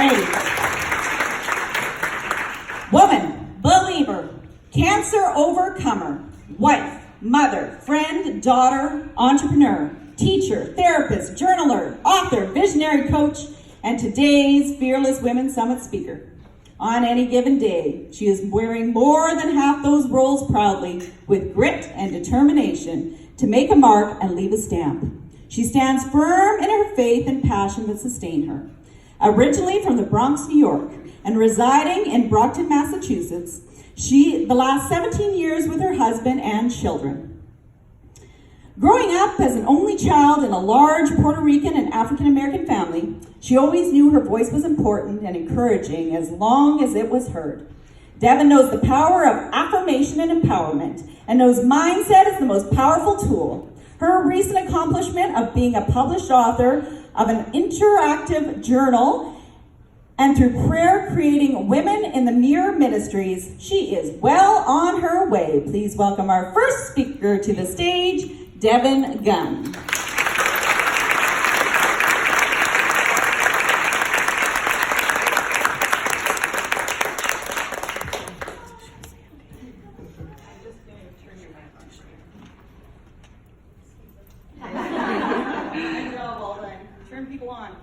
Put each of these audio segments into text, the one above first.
right. Woman, believer, cancer overcomer, wife, mother, friend, daughter, entrepreneur, teacher, therapist, journaler, author, visionary coach, and today's Fearless Women Summit speaker. On any given day, she is wearing more than half those roles proudly with grit and determination to make a mark and leave a stamp. She stands firm in her faith and passion that sustain her. Originally from the Bronx, New York, and residing in Brockton, Massachusetts, the last 17 years with her husband and children. Growing up as an only child in a large Puerto Rican and African American family, she always knew her voice was important and encouraging as long as it was heard. Devon knows the power of affirmation and empowerment and knows mindset is the most powerful tool. Her recent accomplishment of being a published author of an interactive journal and through prayer creating Women in the Mirror Ministries, she is well on her way. Please welcome our first speaker to the stage, Devon Gunn. Turn people on.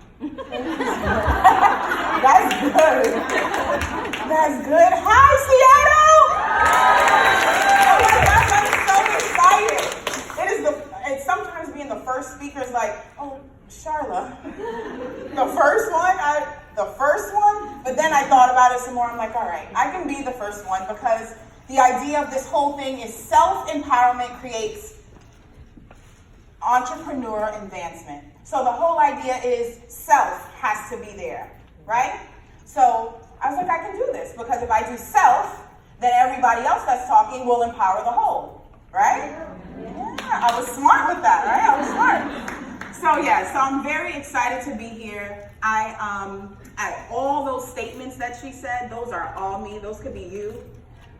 That's good. That's good. Hi, Seattle! Oh my gosh, I'm so excited. It's sometimes being the first speaker is like, oh, Charla. The first one, but then I thought about it some more. I'm like, all right, I can be the first one because the idea of this whole thing is self-empowerment creates entrepreneur advancement. So the whole idea is self has to be there, right? So I was like, I can do this because if I do self, then everybody else that's talking will empower the whole, right? Yeah, I was smart with that, right? I was smart. So I'm very excited to be here. All those statements that she said, those are all me. Those could be you.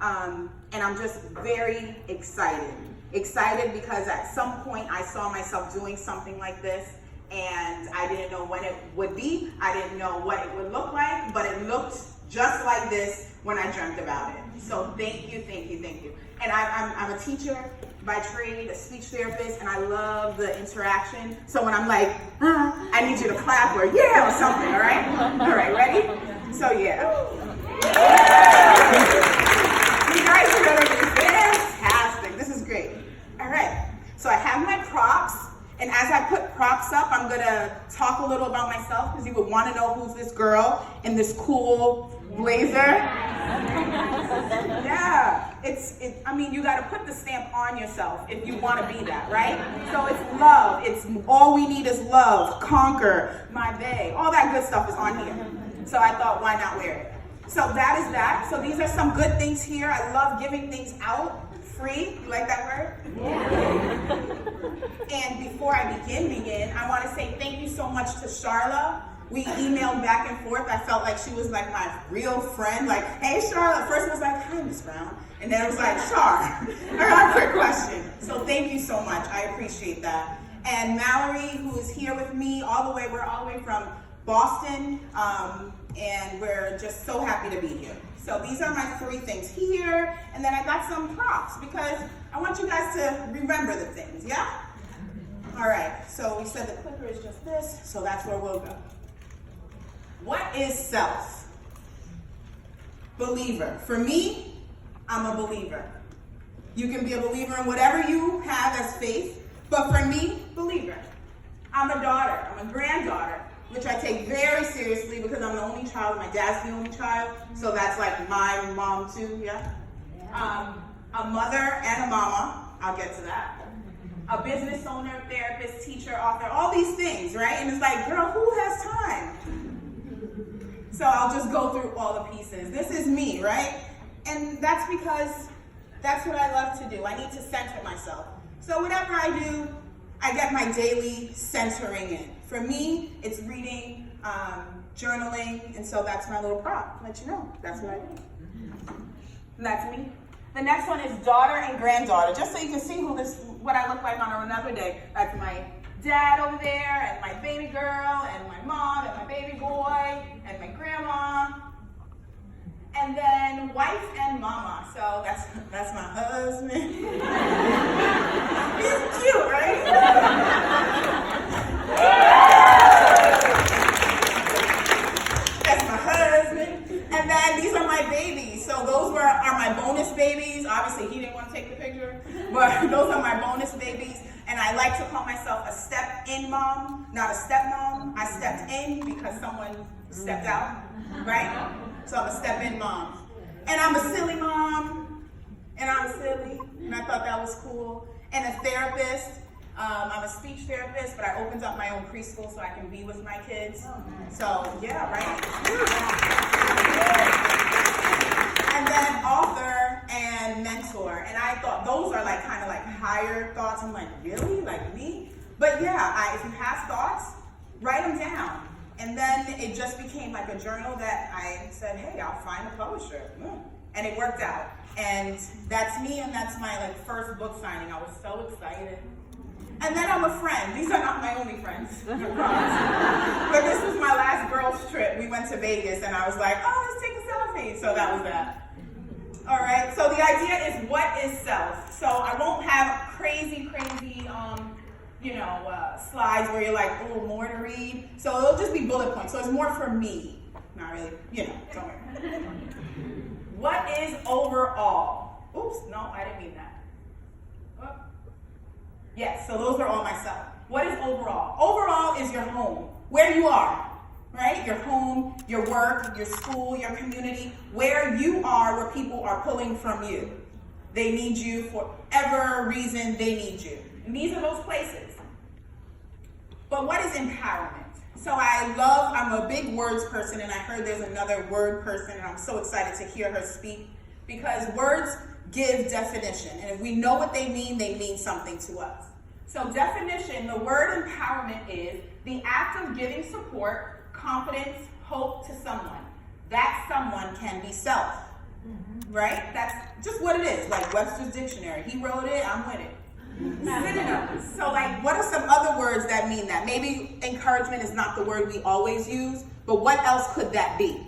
And I'm just very excited. Excited because at some point I saw myself doing something like this and I didn't know when it would be. I didn't know what it would look like, but it looked just like this when I dreamt about it. So thank you. And I'm a teacher by trade, a speech therapist, and I love the interaction. So when I'm like, I need you to clap or yeah or something, all right? All right, ready? So yeah. You guys are gonna be fantastic. This is great. All right, so I have my props, and as I put props up, I'm gonna talk a little about myself because you would want to know who's this girl in this cool blazer. Yeah, you gotta put the stamp on yourself if you want to be that, right? So it's love. It's all we need is love. Conquer, my bae, all that good stuff is on here. So I thought, why not wear it? So that is that. So these are some good things here. I love giving things out. Free, you like that word? Yeah. And before I begin, I want to say thank you so much to Charla. We emailed back and forth. I felt like she was like my real friend. Like, hey, Charla. First it was like, hi, Miss Brown. And then it was like, Char, I got a quick question. So thank you so much. I appreciate that. And Mallory, who is here with me we're all the way from Boston. And we're just so happy to be here. So these are my three things here, and then I got some props because I want you guys to remember the things, yeah? All right, so we said the clicker is just this, so that's where we'll go. What is self? Believer. For me, I'm a believer. You can be a believer in whatever you have as faith, but for me, believer. I'm a daughter, I'm a granddaughter, which I take very seriously because I'm the only child, my dad's the only child, so that's like my mom too, yeah? A mother and a mama, I'll get to that. A business owner, therapist, teacher, author, all these things, right? And it's like, girl, who has time? So I'll just go through all the pieces. This is me, right? And that's because that's what I love to do. I need to center myself. So whatever I do, I get my daily centering in. For me, it's reading, journaling, and so that's my little prop. Let you know, that's what I do. And that's me. The next one is daughter and granddaughter, just so you can see what I look like on another day. That's my dad over there, and my baby girl, and my mom, and my baby boy, and my grandma. wife and mama. So that's my husband. He's cute, right? That's my husband. And then these are my babies. So those are my bonus babies. Obviously, he didn't want to take the picture, but those are my bonus babies. And I like to call myself a step-in mom, not a stepmom. I stepped in because someone stepped out, right? So I'm a step-in mom. And I'm a silly mom, and I'm silly, and I thought that was cool. And a therapist. I'm a speech therapist, but I opened up my own preschool so I can be with my kids. So, yeah, right? And then author and mentor. And I thought those are like kind of like higher thoughts. I'm like, really? Like me? But yeah, if you have thoughts, write them down. And then it just became like a journal that I said, hey, I'll find a publisher. And it worked out. And that's me, and that's my like first book signing. I was so excited. And then I'm a friend. These are not my only friends, I promise. But this was my last girls' trip. We went to Vegas, and I was like, oh, let's take a selfie. So that was that. All right, so the idea is, what is self? So I won't have crazy, slides where you're like, oh, more to read. So it'll just be bullet points. So it's more for me. Not really, don't worry. What is overall? Oops, no, I didn't mean that. Oh. Yes, so those are all myself. What is overall? Overall is your home, where you are, right? Your home, your work, your school, your community, where you are, where people are pulling from you. They need you for whatever reason they need you. And these are those places. But what is empowerment? So I'm a big words person, and I heard there's another word person, and I'm so excited to hear her speak, because words give definition. And if we know what they mean something to us. So definition, the word empowerment is the act of giving support, confidence, hope to someone. That someone can be self, right? That's just what it is, like Webster's Dictionary. He wrote it, I'm with it. Synonyms. So like, what are some other words that mean that? Maybe encouragement is not the word we always use, but what else could that be?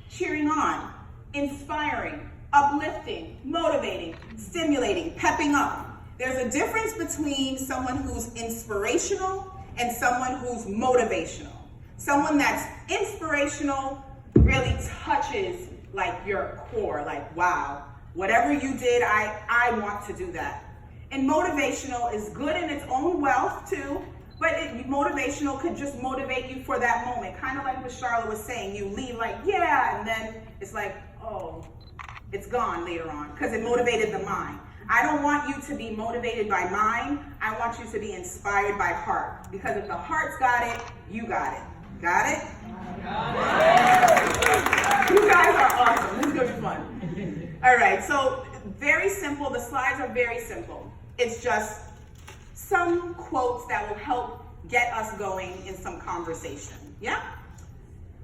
Cheering on, inspiring, uplifting, motivating, stimulating, pepping up. There's a difference between someone who's inspirational and someone who's motivational. Someone that's inspirational really touches like your core, like, wow, whatever you did, I want to do that. And motivational is good in its own wealth too, but motivational could just motivate you for that moment. Kind of like what Charlotte was saying, you leave like, yeah, and then it's like, oh, it's gone later on, because it motivated the mind. I don't want you to be motivated by mind. I want you to be inspired by heart. Because if the heart's got it, you got it. Got it? You guys are awesome. This is going to be fun. All right, so very simple. The slides are very simple. It's just some quotes that will help get us going in some conversation. Yeah?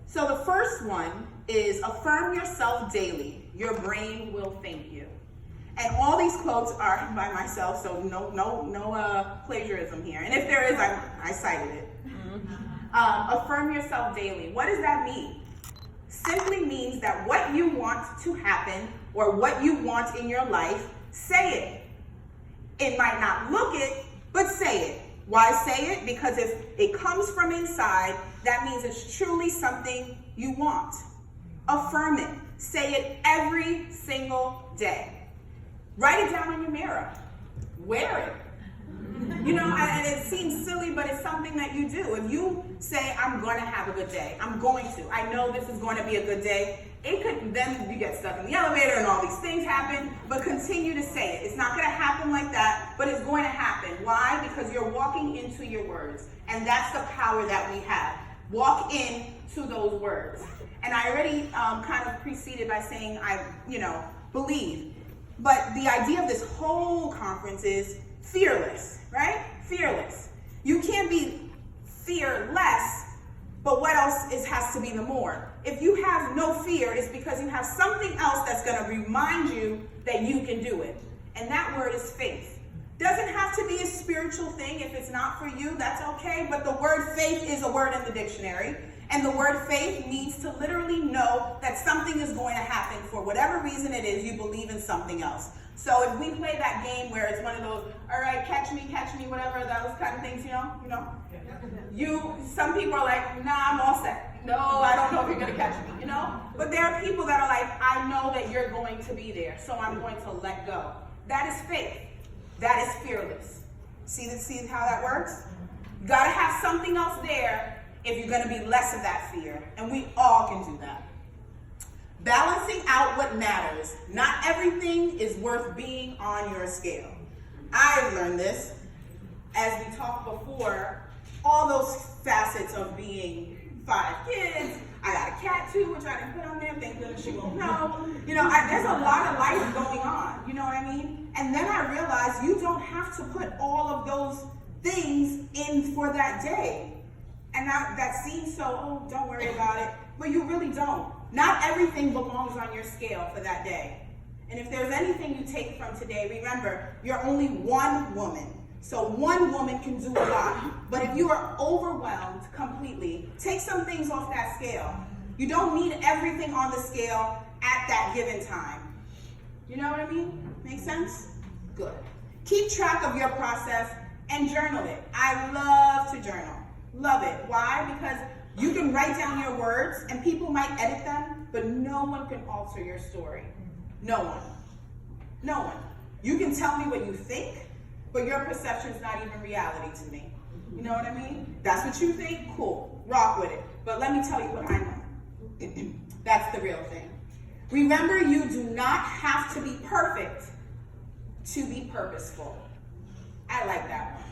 So the first one is, affirm yourself daily. Your brain will thank you. And all these quotes are by myself, so no plagiarism here. And if there is, I cited it. Affirm yourself daily. What does that mean? Simply means that what you want to happen or what you want in your life, say it. It might not look it, but say it. Why say it? Because if it comes from inside, that means it's truly something you want. Affirm it. Say it every single day. Write it down in your mirror. Wear it. And it seems silly, but it's something that you do. If you say, I'm going to have a good day, I'm going to, I know this is going to be a good day, then you get stuck in the elevator and all these things happen, but continue to say it. It's not going to happen like that, but it's going to happen. Why? Because you're walking into your words, and that's the power that we have. Walk into those words. And I already kind of preceded by saying believe. But the idea of this whole conference is fearless, right? Fearless. You can't be fearless, but what else has to be the more? If you have no fear, it's because you have something else that's going to remind you that you can do it. And that word is faith. Doesn't have to be a spiritual thing. If it's not for you, that's okay. But the word faith is a word in the dictionary. And the word faith means to literally know that something is going to happen for whatever reason it is, you believe in something else. So if we play that game where it's one of those, all right, catch me, whatever, those kind of things, some people are like, nah, I'm all set. No, I don't know if you're gonna catch me, But there are people that are like, I know that you're going to be there, so I'm going to let go. That is faith. That is fearless. See how that works? You gotta have something else there if you're gonna be less of that fear, and we all can do that. Balancing out what matters. Not everything is worth being on your scale. I learned this as we talked before, all those facets of being 5 kids. I got a cat too, which I didn't put on there. Thank goodness she won't know. There's a lot of life going on. You know what I mean? And then I realized you don't have to put all of those things in for that day. And that seems so, don't worry about it. But you really don't. Not everything belongs on your scale for that day. And if there's anything you take from today, remember, you're only one woman. So one woman can do a lot. But if you are overwhelmed completely, take some things off that scale. You don't need everything on the scale at that given time. You know what I mean? Make sense? Good. Keep track of your process and journal it. I love to journal. Love it. Why? Because you can write down your words and people might edit them, but no one can alter your story. No one. No one. You can tell me what you think, but your perception is not even reality to me. You know what I mean? That's what you think? Cool. Rock with it. But let me tell you what I know. That's the real thing. Remember, you do not have to be perfect to be purposeful. I like that one.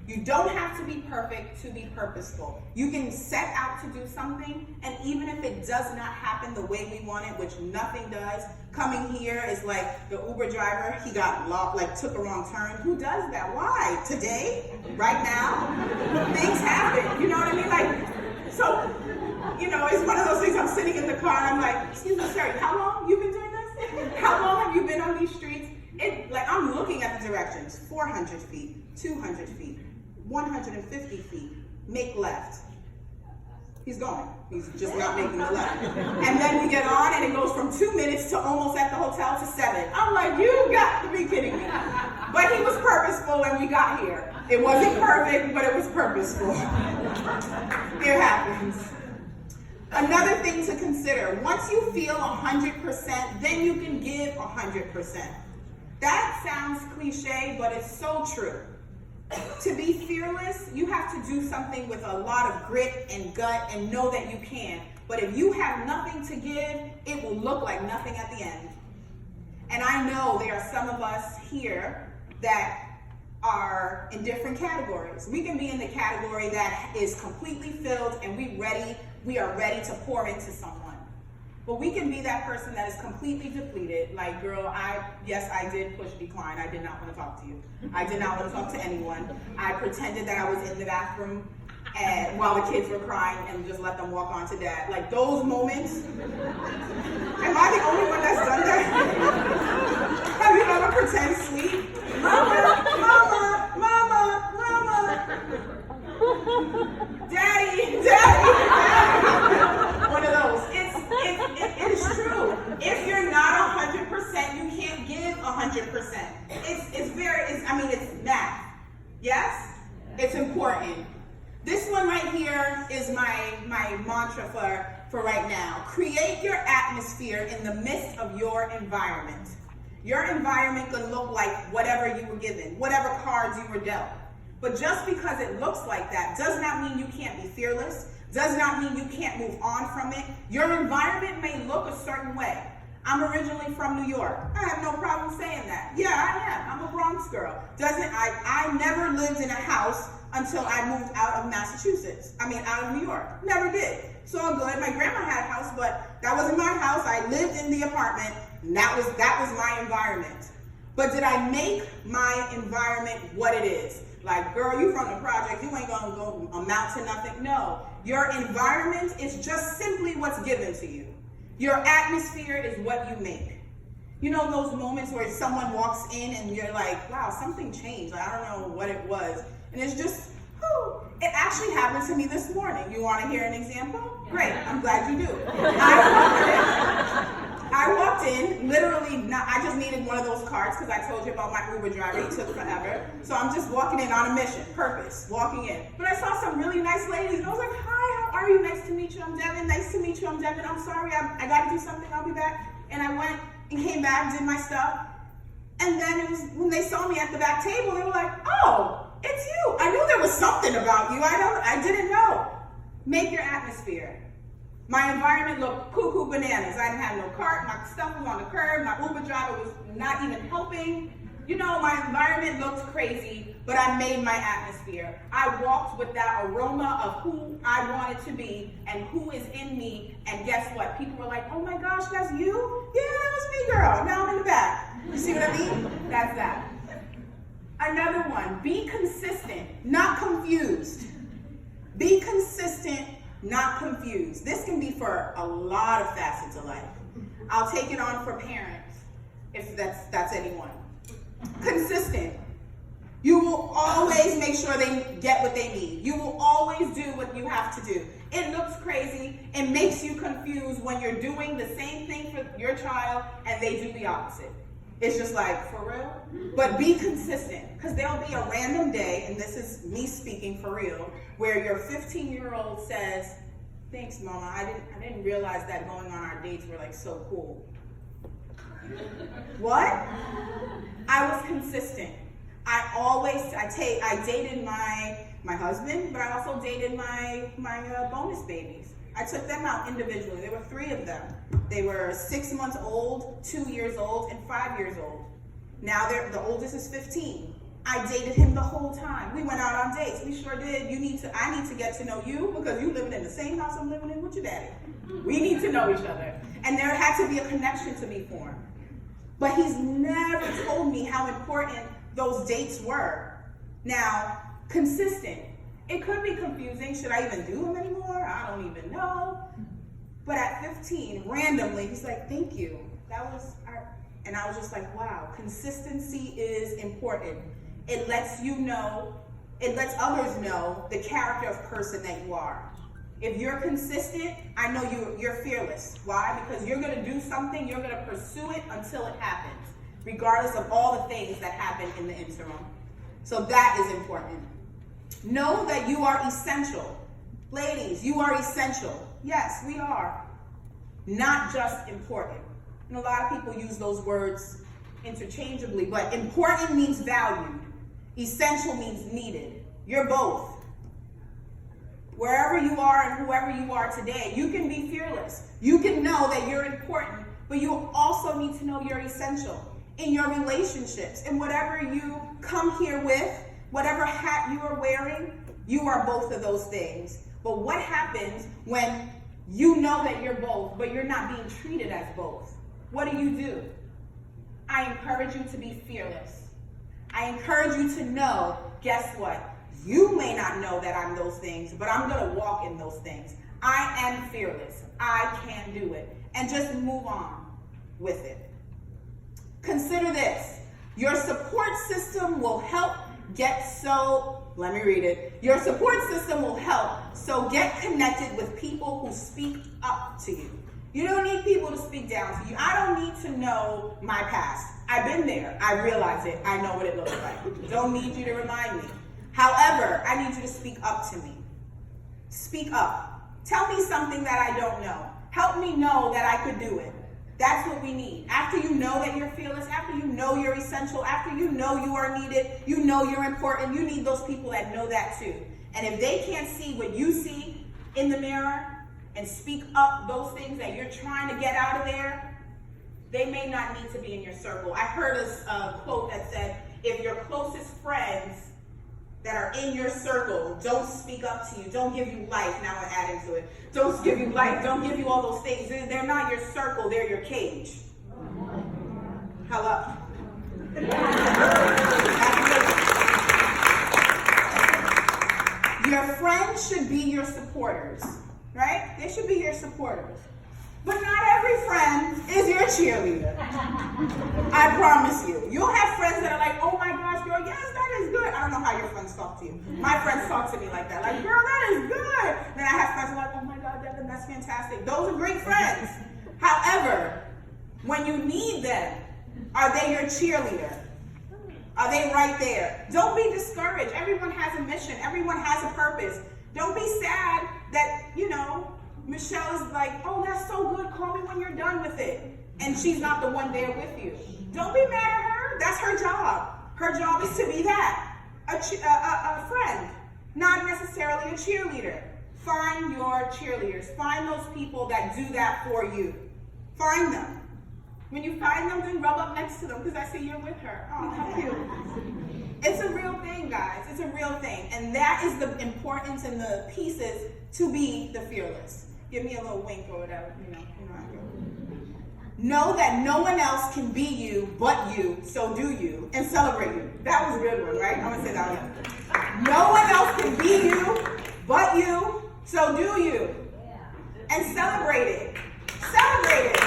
You don't have to be perfect to be purposeful. You can set out to do something, and even if it does not happen the way we want it, which nothing does, coming here is like the Uber driver, he got lost, took a wrong turn. Who does that? Why? Today? Right now? Things happen. You know what I mean? It's one of those things. I'm sitting in the car, and I'm like, excuse me, sir, how long you been doing this? How long have you been on these streets? I'm looking at the directions. 400 feet, 200 feet. 150 feet, make left. He's going. He's just not making the left. And then we get on, and it goes from 2 minutes to almost at the hotel to 7. I'm like, you got to be kidding me. But he was purposeful when we got here. It wasn't perfect, but it was purposeful. It happens. Another thing to consider, once you feel 100%, then you can give 100%. That sounds cliche, but it's so true. To be fearless, you have to do something with a lot of grit and gut and know that you can. But if you have nothing to give, it will look like nothing at the end. And I know there are some of us here that are in different categories. We can be in the category that is completely filled and we are ready to pour into someone. But we can be that person that is completely depleted. Like, girl, yes, I did push decline. I did not want to talk to you. I did not want to talk to anyone. I pretended that I was in the bathroom while the kids were crying and just let them walk on to dad. Like, those moments. Am I the only one that's done that? Have you ever pretend sleep? Mama, mama, mama, mama. Daddy, daddy. One of those. It is true. If you're not 100%, you can't give 100%. It's math. Yes? It's important. This one right here is my mantra for right now. Create your atmosphere in the midst of your environment. Your environment could look like whatever you were given, whatever cards you were dealt. But just because it looks like that does not mean you can't be fearless, does not mean you can't move on from it. Your environment may look a certain way. I'm originally from New York. I have no problem saying that. Yeah, I am. I'm a Bronx girl. I never lived in a house until I moved out of Massachusetts. Out of New York. Never did. So good. My grandma had a house, but that wasn't my house. I lived in the apartment, and that was my environment. But did I make my environment what it is? Like, girl, you from the project, you ain't gonna go amount to nothing. No, your environment is just simply what's given to you. Your atmosphere is what you make. You know those moments where someone walks in and you're like, wow, something changed. I don't know what it was. And it's just, It actually happened to me this morning. You want to hear an example? Great, I'm glad you do. I walked in, literally, I just needed one of those cards because I told you about my Uber driver, he took forever. So I'm just walking in on a mission, purpose, walking in. But I saw some really nice ladies and I was like, hi, how are you? Nice to meet you, I'm Devon. Nice to meet you, I'm Devon. I'm sorry, I got to do something, I'll be back. And I went and came back, did my stuff. And then it was when they saw me at the back table, they were like, oh, it's you. I knew there was something about you. I didn't know. Make your atmosphere. My environment looked cuckoo bananas. I didn't have no cart. My stuff was on the curb. My Uber driver was not even helping. You know, my environment looked crazy, but I made my atmosphere. I walked with that aroma of who I wanted to be and who is in me. And guess what? People were like, oh my gosh, that's you? Yeah, that was me, girl. Now I'm in the back. You see what I mean? That's that. Another one, be consistent, not confused. Be consistent, not confused. This can be for a lot of facets of life. I'll take it on for parents, if that's anyone. Consistent. You will always make sure they get what they need. You will always do what you have to do. It looks crazy. It makes you confused when you're doing the same thing for your child and they do the opposite. It's just like, for real? But be consistent, because there'll be a random day, and this is me speaking for real, where your 15-year-old says, thanks, Mama, I didn't realize that going on our dates were like so cool. What? I was consistent. I dated my husband, but I also dated my bonus babies. I took them out individually. There were 3 of them. They were 6 months old, 2 years old, and 5 years old. Now the oldest is 15. I dated him the whole time. We went out on dates. We sure did. I need to get to know you because you living in the same house I'm living in with your daddy. We need to know each other. And there had to be a connection to be formed. But he's never told me how important those dates were. Now, consistent. It could be confusing. Should I even do them anymore? I don't even know. But at 15, randomly, he's like, thank you. And I was just like, wow, consistency is important. It lets you know, it lets others know the character of person that you are. If you're consistent, I know you're fearless. Why? Because you're going to do something, you're going to pursue it until it happens, regardless of all the things that happen in the interim. So that is important. Know that you are essential. Ladies, you are essential. Yes, we are. Not just important. And a lot of people use those words interchangeably, but important means valued. Essential means needed. You're both. Wherever you are and whoever you are today, you can be fearless. You can know that you're important, but you also need to know you're essential in your relationships. And whatever you come here with, whatever hat you are wearing, you are both of those things. But what happens when you know that you're both, but you're not being treated as both? What do? I encourage you to be fearless. I encourage you to know, guess what? You may not know that I'm those things, but I'm going to walk in those things. I am fearless. I can do it. And just move on with it. Consider this. Your support system will help let me read it. Your support system will help, so get connected with people who speak up to you. You don't need people to speak down to you. I don't need to know my past. I've been there. I realize it. I know what it looks like. Don't need you to remind me. However, I need you to speak up to me. Speak up. Tell me something that I don't know. Help me know that I could do it. That's what we need. After you know that you're fearless, after you know you're essential, after you know you are needed, you know you're important, you need those people that know that too. And if they can't see what you see in the mirror and speak up those things that you're trying to get out of there, they may not need to be in your circle. I heard a quote that said, if your closest friends that are in your circle don't speak up to you, don't give you life, now I'm adding to it, don't give you life, don't give you all those things, they're not your circle, they're your cage. Hello? Your friends should be your supporters, right? They should be your supporters. But not every friend is your cheerleader. I promise you. You'll have friends that are like, oh my gosh, girl, yes, that is good. I don't know how your friends talk to you. My friends talk to me like that. Like, girl, that is good. Then I have friends who are like, oh my God, Devon, that's fantastic. Those are great friends. However, when you need them, are they your cheerleader? Are they right there? Don't be discouraged. Everyone has a mission. Everyone has a purpose. Don't be sad that, Michelle is like, oh, that's so good. Call me when you're done with it. And she's not the one there with you. Don't be mad at her. That's her job. Her job is to be that, a friend, not necessarily a cheerleader. Find your cheerleaders. Find those people that do that for you. Find them. When you find them, then rub up next to them because I see you're with her. Oh, how cute. It's a real thing, guys. It's a real thing. And that is the importance and the pieces to be the fearless. Give me a little wink or whatever, how I go. Know that no one else can be you but you, so do you, and celebrate you. That was a good one, right? I'm going to say that one. No one else can be you but you, so do you. And celebrate it. Celebrate it.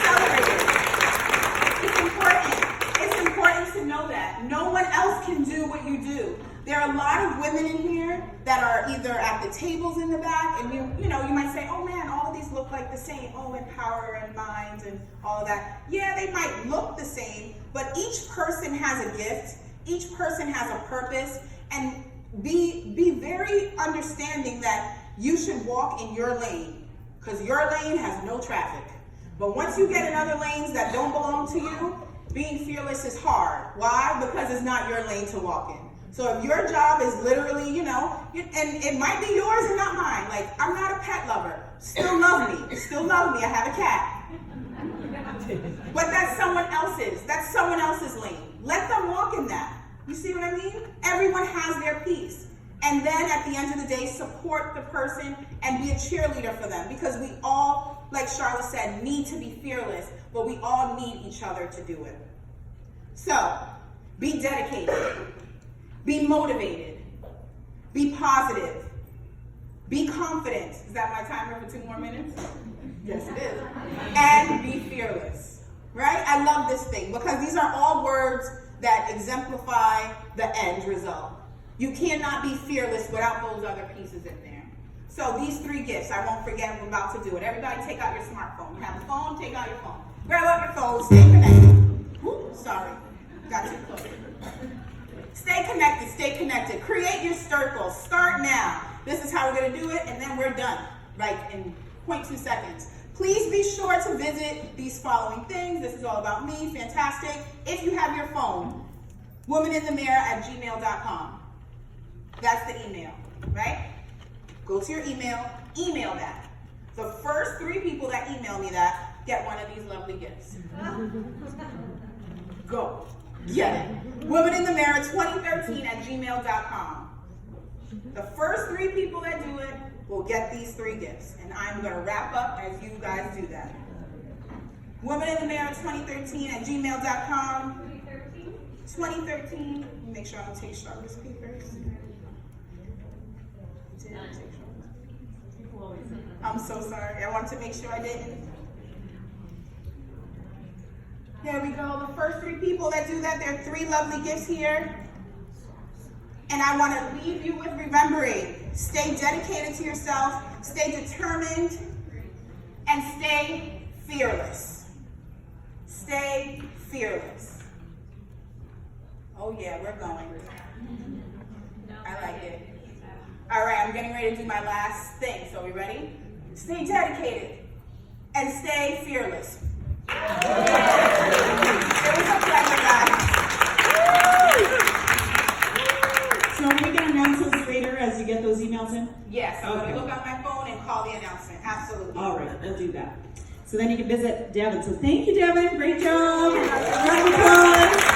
Celebrate it. It's important. It's important to know that. No one else can do what you do. There are a lot of women in here that are either at the tables in the back, and you might say, oh man, all of these look like the same. Oh, and power and minds and all of that. Yeah, they might look the same, but each person has a gift. Each person has a purpose, and be very understanding that you should walk in your lane, because your lane has no traffic. But once you get in other lanes that don't belong to you, being fearless is hard. Why? Because it's not your lane to walk in. So if your job is literally, and it might be yours and not mine. Like, I'm not a pet lover. Still love me. Still love me. I have a cat. But that's someone else's. That's someone else's lane. Let them walk in that. You see what I mean? Everyone has their piece. And then at the end of the day, support the person and be a cheerleader for them. Because we all, like Charlotte said, need to be fearless, but we all need each other to do it. So, be dedicated. Be motivated. Be positive. Be confident. Is that my timer for 2 more minutes? Yes, it is. And be fearless. Right? I love this thing because these are all words that exemplify the end result. You cannot be fearless without those other pieces in there. So these 3 gifts, I won't forget, I'm about to do it. Everybody take out your smartphone. You have a phone, take out your phone. Grab out your phone, stay connected. Ooh, sorry, got too close. Stay connected, stay connected. Create your circle, start now. This is how we're gonna do it, and then we're done, like in 0.2 seconds. Please be sure to visit these following things. This is all about me, fantastic. If you have your phone, womaninthemirror@gmail.com. That's the email, right? Go to your email that. The first 3 people that email me that get one of these lovely gifts. Go, get it. womaninthemirror2013@gmail.com. The first 3 people that do it will get these 3 gifts. And I'm going to wrap up as you guys do that. womaninthemirror2013@gmail.com. 2013. Make sure I don't take Charlotte's papers. I'm so sorry. I want to make sure I didn't. There we go. The first 3 people that do that, there are 3 lovely gifts here. And I want to leave you with remembering, stay dedicated to yourself, stay determined, and stay fearless. Stay fearless. Oh yeah, we're going. I like it. All right, I'm getting ready to do my last thing. So are we ready? Stay dedicated and stay fearless. It was a pleasure, guys. So are we going to announce those later as you get those emails in? Yes, I'm going to look on my phone and call the announcement. Absolutely. All right, we'll do that. So then you can visit Devon. So thank you, Devon. Great job. Round of applause.